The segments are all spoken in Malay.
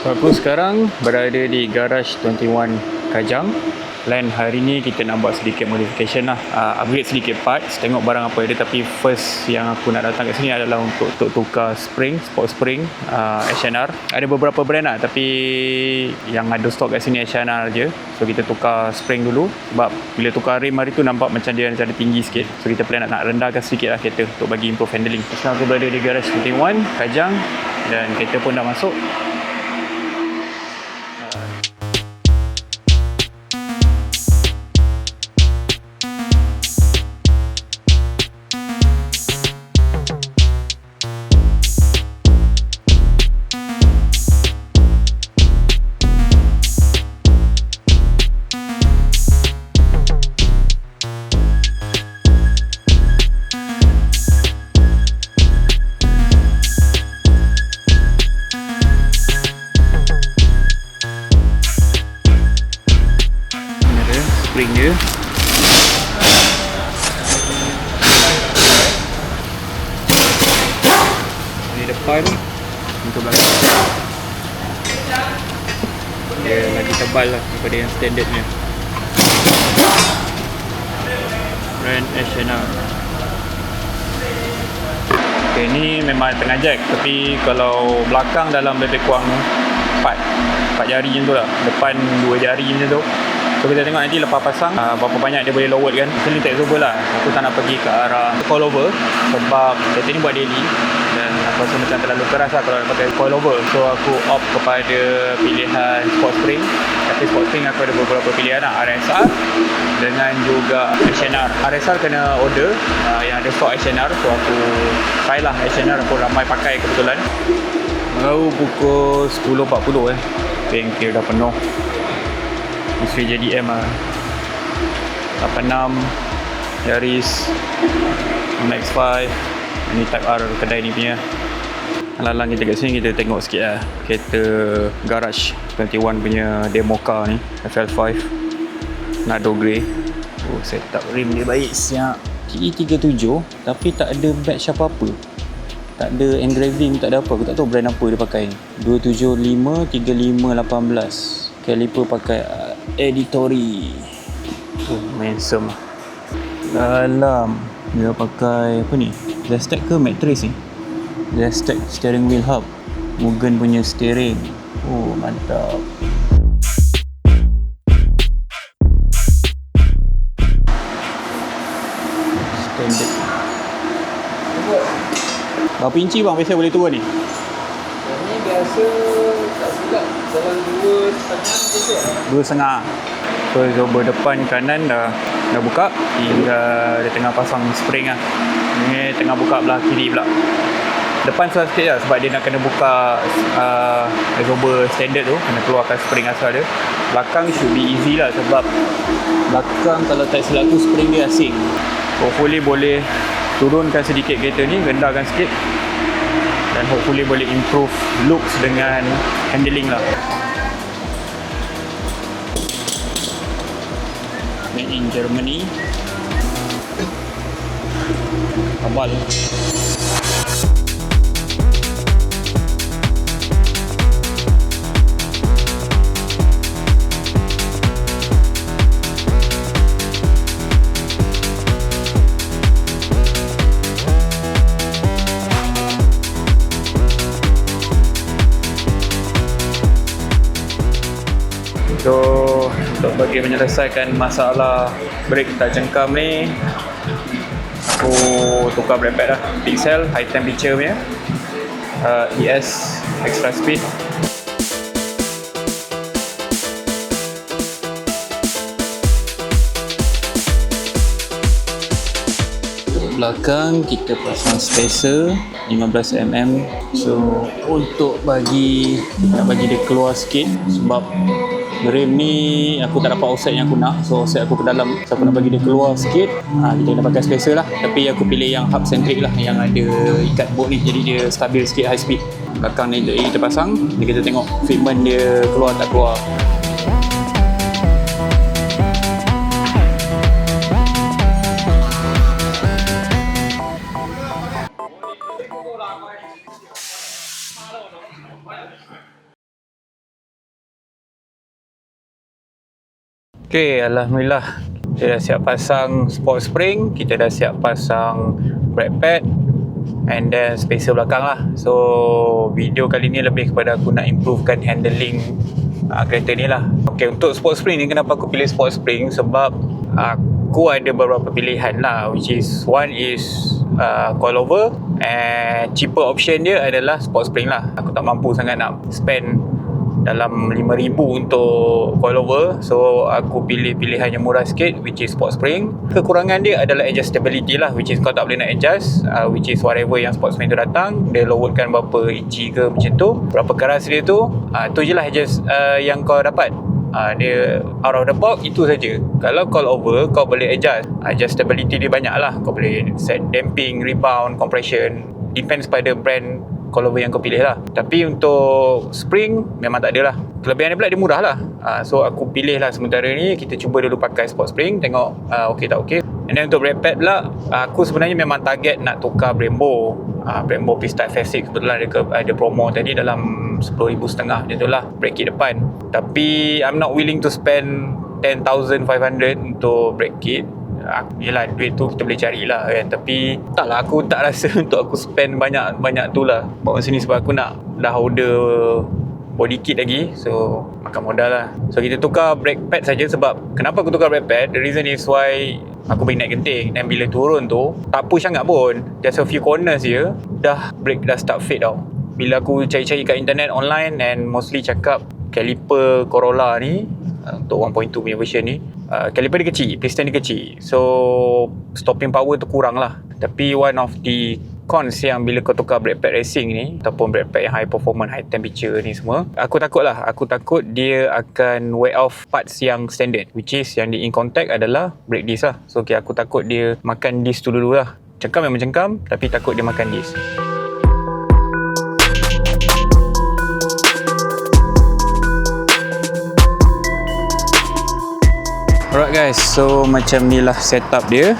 Aku sekarang berada di Garage 21 Kajang. Plan hari ni kita nak buat sedikit modification lah, upgrade sedikit parts, tengok barang apa ada. Tapi first yang aku nak datang kat sini adalah untuk tukar spring, sport spring H&R. Ada beberapa brand lah, tapi yang ada stok kat sini H&R je. So kita tukar spring dulu, sebab bila tukar rim hari tu nampak macam dia ada tinggi sikit. So kita plan nak rendahkan sedikit lah kereta untuk bagi improve handling. Sekarang aku berada di Garage 21 Kajang dan kereta pun dah masuk. Spring dia di depan untuk belakang dia lagi tebal lah daripada yang standardnya. Brand H&R. Ok, ni memang tengah jack, tapi kalau belakang dalam lebih kurang 4 jari macam tu lah, depan 2 jari macam tu. So kita tengok nanti lepas pasang berapa banyak dia boleh lowered kan. Actually tak over lah, aku tak nak pergi ke arah coilover sebab kereta ni buat daily dan aku rasa macam terlalu keras lah kalau nak pakai coilover. So aku opt kepada pilihan sport spring. Tapi sport spring aku ada beberapa pilihan lah, RSR dengan juga H&R. RSR kena order yang ada stok H&R. So aku try lah H&R, aku ramai pakai kebetulan. Baru pukul 10.40 bengkel dah penuh. Isteri JDM lah 86 Yaris MX-5. Ini Type R kedai ni punya. Alang-alang kita kat sini kita tengok sikit lah kereta Garage 21 punya demo car ni, FL5 Nado Grey. Oh, setup rim dia baik siap. TE37 tapi tak ada badge apa-apa, tak ada engraving, tak ada apa. Aku tak tahu brand apa dia pakai. 275 3518. Caliper pakai Editori. Oh, handsome. Dalam dia pakai apa ni? Zestec ke Matrix ni? Zestec steering wheel hub. Mugen punya steering. Oh, mantap. Standard. Berapa inci bang biasa boleh turun ni? Ini biasa tak silap dalam 2.5 2.5. So zober depan kanan dah buka, tinggal dia tengah pasang spring lah. Ni tengah buka belah kiri pula. Depan susah sikit lah sebab dia nak kena buka zober standard tu, kena keluarkan spring asal dia. Belakang should be easy lah sebab belakang kalau tak silap tu spring dia asing. Hopefully boleh turunkan sedikit kereta ni, rendahkan sikit dan hopefully boleh improve looks dengan handling lah. Made in Germany. Abal. So untuk bagi menyelesaikan masalah brake tak cengkam ni, aku tukar brake pad lah. Pixel high temperature punya, ES extra speed. Belakang kita pasang spacer 15mm. So untuk nak bagi dia keluar sikit sebab rim ni aku tak dapat offset yang aku nak. So offset aku ke dalam, so aku nak bagi dia keluar sikit. Kita kena pakai spacer lah. Tapi aku pilih yang hub centric lah, yang ada ikat bolt ni, jadi dia stabil sikit, high speed. Belakang ni kita pasang, jadi kita tengok fitment dia keluar tak keluar. Okay, Alhamdulillah kita dah siap pasang sport spring, kita dah siap pasang brake pad and then spacer belakang lah. So video kali ni lebih kepada aku nak improvekan handling kereta ni lah. Okay, untuk sport spring ni, kenapa aku pilih sport spring? Sebab aku ada beberapa pilihan lah, which is one is coilover, and cheaper option dia adalah sport spring lah. Aku tak mampu sangat nak spend dalam 5,000 untuk coilover, so aku pilih pilihan yang murah sikit, which is sport spring. Kekurangan dia adalah adjustability lah, which is kau tak boleh nak adjust, which is whatever yang sport spring tu datang, dia lowerkan berapa inci ke macam tu, berapa keras dia tu, tu je lah adjust yang kau dapat. Dia out of the box itu saja. Kalau coilover kau boleh adjust, adjustability dia banyak lah. Kau boleh set damping, rebound, compression, depends pada brand coilover yang kau pilih lah. Tapi untuk spring memang tak ada lah. Kelebihan dia pula dia murah lah. So aku pilih lah sementara ni, kita cuba dulu pakai sport spring, tengok okey tak okey. And then untuk brake pad pula, aku sebenarnya memang target nak tukar Brembo. Brembo Pista FS6 kebetulan ada promo tadi dalam 10,500 macam tu lah, brake kit depan. Tapi I'm not willing to spend 10,500 untuk brake kit. Yelah, duit tu kita boleh carilah kan. Tapi taklah, aku tak rasa untuk aku spend banyak tu lah bawa sini, sebab aku nak dah order body kit lagi, so makan modal lah. So kita tukar brake pad saja. Sebab kenapa aku tukar brake pad, the reason is why aku pergi naik genting, dan bila turun tu tak push sangat pun, just a few corners je dah brake dah start fade tau. Bila aku cari-cari kat internet online, and mostly cakap caliper Corolla ni untuk 1.2 punya version ni, caliper dia kecil, piston dia kecil, so stopping power tu kurang lah. Tapi one of the cons yang bila kau tukar brake pad racing ni, ataupun brake pad yang high performance, high temperature ni semua, aku takut dia akan wear off parts yang standard, which is yang di in contact adalah brake disc lah. So okay, aku takut dia makan disc tu dulu lah. Cengkam memang cengkam, tapi takut dia makan disc. Alright guys, so macam ni lah setup dia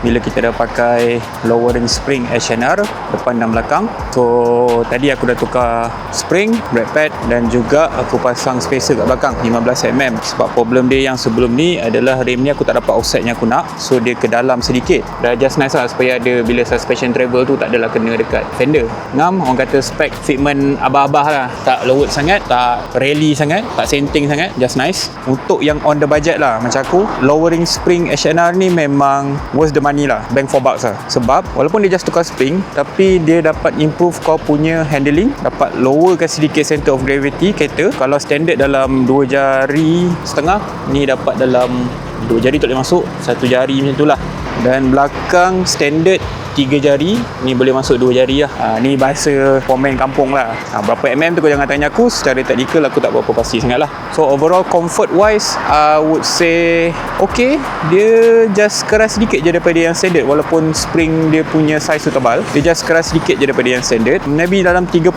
bila kita dah pakai lowering spring HNR depan dan belakang. So tadi aku dah tukar spring, brake pad, dan juga aku pasang spacer kat belakang 15mm. Sebab problem dia yang sebelum ni adalah rem ni aku tak dapat offset yang aku nak, so dia ke dalam sedikit. Dah just nice lah, supaya ada bila suspension travel tu tak adalah kena dekat fender. Ngam, orang kata spek fitment abah-abah lah, tak lowered sangat, tak rally sangat, tak senting sangat, just nice. Untuk yang on the budget lah macam aku, lowering spring HNR ni memang worth the money lah, bang for bucks lah. Sebab walaupun dia just tukar spring, tapi dia dapat improve kau punya handling, dapat lowerkan sedikit center of gravity kereta. Kalau standard dalam 2 jari setengah, ni dapat dalam 2 jari tak boleh masuk, 1 jari macam tu lah. Dan belakang standard 3 jari, ni boleh masuk 2 jari lah. Ni bahasa komen kampung lah. Berapa mm tu kau jangan tanya aku, secara technical aku tak berapa pasti sangat lah. So overall comfort wise, I would say okay. Dia just keras sedikit je daripada yang standard, walaupun spring dia punya size tu tebal, dia just keras sedikit je daripada yang standard. Maybe dalam 30%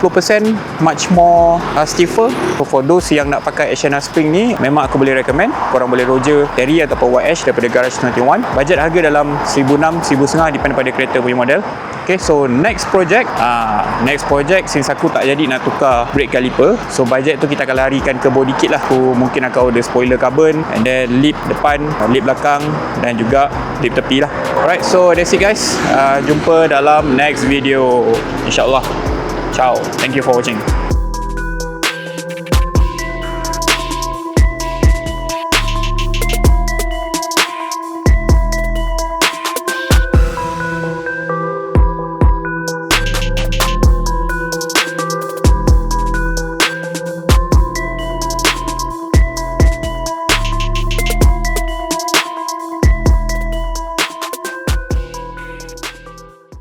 much more stiffer. So for those yang nak pakai HNR spring ni, memang aku boleh recommend. Korang boleh Roger Terry ataupun YH daripada Garage 91. Budget harga dalam 1,600, 1,500 depend pada kereta punya model. Okay, so next project since aku tak jadi nak tukar brake caliper, so budget tu kita akan larikan ke body kit lah. Aku mungkin akan order spoiler carbon, and then lip depan, lip belakang, dan juga lip tepi lah. Alright, so that's it guys. Jumpa dalam next video, InsyaAllah. Ciao, thank you for watching.